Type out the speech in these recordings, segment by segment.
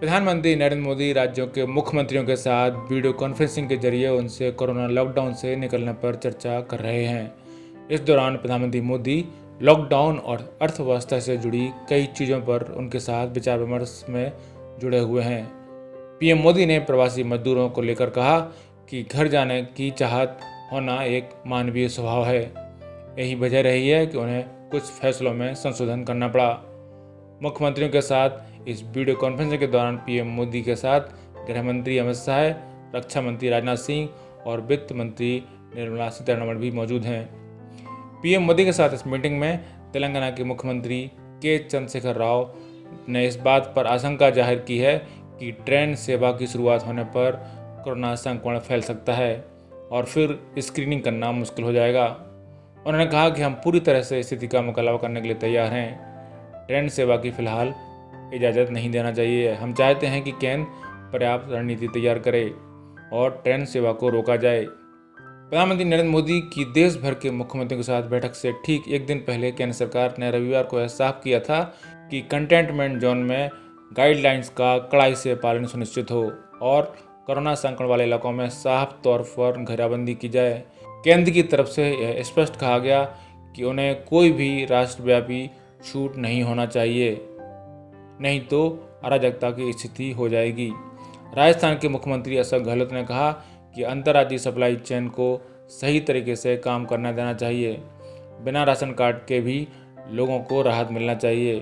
प्रधानमंत्री नरेंद्र मोदी राज्यों के मुख्यमंत्रियों के साथ वीडियो कॉन्फ्रेंसिंग के जरिए उनसे कोरोना लॉकडाउन से निकलने पर चर्चा कर रहे हैं। इस दौरान प्रधानमंत्री मोदी लॉकडाउन और अर्थव्यवस्था से जुड़ी कई चीज़ों पर उनके साथ विचार विमर्श में जुड़े हुए हैं। पीएम मोदी ने प्रवासी मजदूरों को लेकर कहा कि घर जाने की चाहत होना एक मानवीय स्वभाव है। यही वजह रही है कि उन्हें कुछ फैसलों में संशोधन करना पड़ा। मुख्यमंत्रियों के साथ इस वीडियो कॉन्फ्रेंसिंग के दौरान पीएम मोदी के साथ गृह मंत्री अमित शाह, रक्षा मंत्री राजनाथ सिंह और वित्त मंत्री निर्मला सीतारमण भी मौजूद हैं। पीएम मोदी के साथ इस मीटिंग में तेलंगाना के मुख्यमंत्री के चंद्रशेखर राव ने इस बात पर आशंका जाहिर की है कि ट्रेन सेवा की शुरुआत होने पर कोरोना संक्रमण फैल सकता है और फिर स्क्रीनिंग करना मुश्किल हो जाएगा। उन्होंने कहा कि हम पूरी तरह से स्थिति का मुकाबला करने के लिए तैयार हैं। ट्रेन सेवा की फिलहाल इजाज़त नहीं देना चाहिए। हम चाहते हैं कि केंद्र पर्याप्त रणनीति तैयार करे और ट्रेन सेवा को रोका जाए। प्रधानमंत्री नरेंद्र मोदी की देश भर के मुख्यमंत्रियों के साथ बैठक से ठीक एक दिन पहले केंद्र सरकार ने रविवार को यह साफ किया था कि कंटेनमेंट जोन में गाइडलाइंस का कड़ाई से पालन सुनिश्चित हो और कोरोना संक्रमण वाले इलाकों में साफ तौर पर घेराबंदी की जाए। केंद्र की तरफ से यह स्पष्ट कहा गया कि उन्हें कोई भी राष्ट्रव्यापी छूट नहीं होना चाहिए, नहीं तो अराजकता की स्थिति हो जाएगी। राजस्थान के मुख्यमंत्री अशोक गहलोत ने कहा कि अंतर्राज्यीय सप्लाई चेन को सही तरीके से काम करना देना चाहिए। बिना राशन कार्ड के भी लोगों को राहत मिलना चाहिए।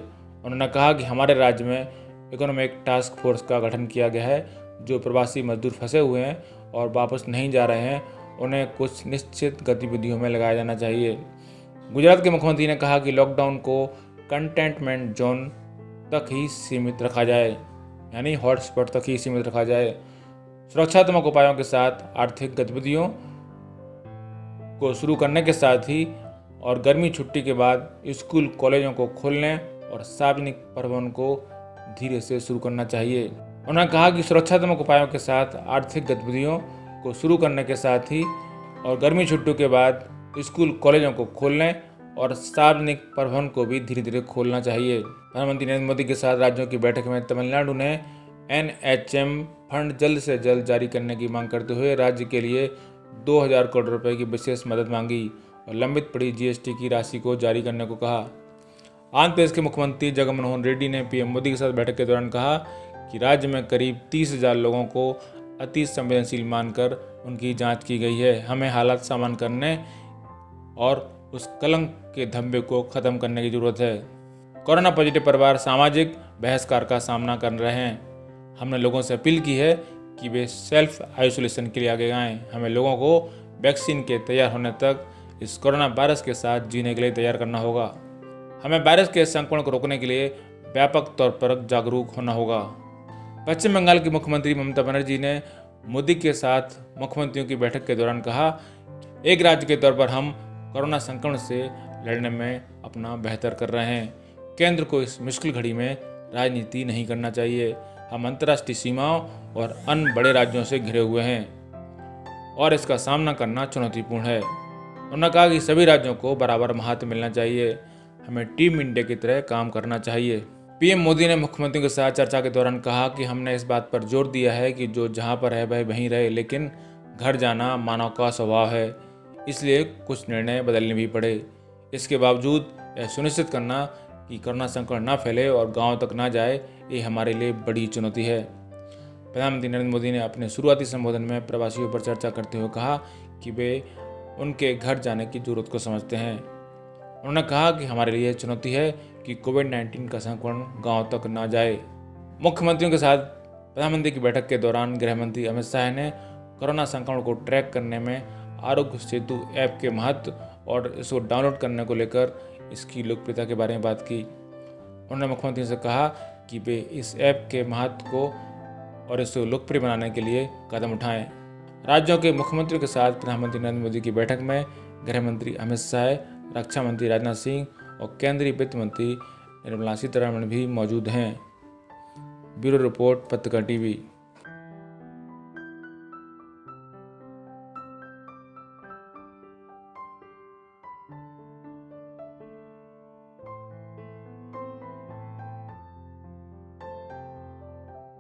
उन्होंने कहा कि हमारे राज्य में इकोनॉमिक टास्क फोर्स का गठन किया गया है। जो प्रवासी मजदूर फंसे हुए हैं और वापस नहीं जा रहे हैं, उन्हें कुछ निश्चित गतिविधियों में लगाया जाना चाहिए। गुजरात के मुख्यमंत्री ने कहा कि लॉकडाउन को कंटेनमेंट जोन तक ही सीमित रखा जाए, यानी हॉटस्पॉट तक ही सीमित रखा जाए। सुरक्षात्मक उपायों के साथ आर्थिक गतिविधियों को शुरू करने के साथ ही और गर्मी छुट्टी के बाद स्कूल कॉलेजों को खोलने और सार्वजनिक परिवहन को धीरे से शुरू करना चाहिए। उन्होंने कहा कि सुरक्षात्मक उपायों के साथ आर्थिक गतिविधियों को शुरू करने के साथ ही और गर्मी छुट्टियों के बाद स्कूल कॉलेजों को खोलने और सार्वजनिक परिवहन को भी धीरे धीरे खोलना चाहिए। प्रधानमंत्री नरेंद्र मोदी के साथ राज्यों की बैठक में तमिलनाडु ने एनएचएम फंड जल्द से जल्द जारी करने की मांग करते हुए राज्य के लिए 2000 करोड़ रुपए की विशेष मदद मांगी और लंबित पड़ी जीएसटी की राशि को जारी करने को कहा। आंध्र प्रदेश के मुख्यमंत्री जगनमोहन रेड्डी ने पीएम मोदी के साथ बैठक के दौरान कहा कि राज्य में करीब 30,000 लोगों को अति संवेदनशील मानकर उनकी जांच की गई है। हमें हालात सामान्य करने और उस कलंक के धब्बे को खत्म करने की जरूरत है। कोरोना पॉजिटिव परिवार सामाजिक बहिष्कार का सामना कर रहे हैं। हमने लोगों से अपील की है कि वे सेल्फ आइसोलेशन के लिए आगे आएं। हमें लोगों को वैक्सीन के तैयार होने तक इस कोरोना वायरस के साथ जीने के लिए तैयार करना होगा। हमें वायरस के संक्रमण को रोकने के लिए व्यापक तौर पर जागरूक होना होगा। पश्चिम बंगाल की मुख्यमंत्री ममता बनर्जी ने मोदी के साथ मुख्यमंत्रियों की बैठक के दौरान कहा, एक राज्य के तौर पर हम कोरोना संक्रमण से लड़ने में अपना बेहतर कर रहे हैं। केंद्र को इस मुश्किल घड़ी में राजनीति नहीं करना चाहिए। हम अंतर्राष्ट्रीय सीमाओं और अन्य बड़े राज्यों से घिरे हुए हैं और इसका सामना करना चुनौतीपूर्ण है। उन्होंने कहा कि सभी राज्यों को बराबर महत्व मिलना चाहिए। हमें टीम इंडिया की तरह काम करना चाहिए। पीएम मोदी ने मुख्यमंत्रियों के साथ चर्चा के दौरान कहा कि हमने इस बात पर जोर दिया है कि जो जहां पर है वह वहीं रहे, लेकिन घर जाना मानव का स्वभाव है, इसलिए कुछ निर्णय बदलने भी पड़े। इसके बावजूद यह सुनिश्चित करना कि कोरोना संक्रमण न फैले और गांव तक न जाए, ये हमारे लिए बड़ी चुनौती है। प्रधानमंत्री नरेंद्र मोदी ने अपने शुरुआती संबोधन में प्रवासियों पर चर्चा करते हुए कहा कि वे उनके घर जाने की जरूरत को समझते हैं। उन्होंने कहा कि हमारे लिए चुनौती है कि कोविड-19 का संक्रमण गांव तक न जाए। मुख्यमंत्रियों के साथ प्रधानमंत्री की बैठक के दौरान गृह मंत्री अमित शाह ने कोरोना संक्रमण को ट्रैक करने में आरोग्य सेतु ऐप के महत्व और इसको डाउनलोड करने को लेकर इसकी लोकप्रियता के बारे में बात की। उन्होंने मुख्यमंत्री से कहा कि वे इस ऐप के महत्व को और इसे लोकप्रिय बनाने के लिए कदम उठाएं। राज्यों के मुख्यमंत्रियों के साथ प्रधानमंत्री नरेंद्र मोदी की बैठक में गृह मंत्री अमित शाह, रक्षा मंत्री राजनाथ सिंह और केंद्रीय वित्त मंत्री निर्मला सीतारमण भी मौजूद हैं। ब्यूरो रिपोर्ट, पत्रकार टीवी।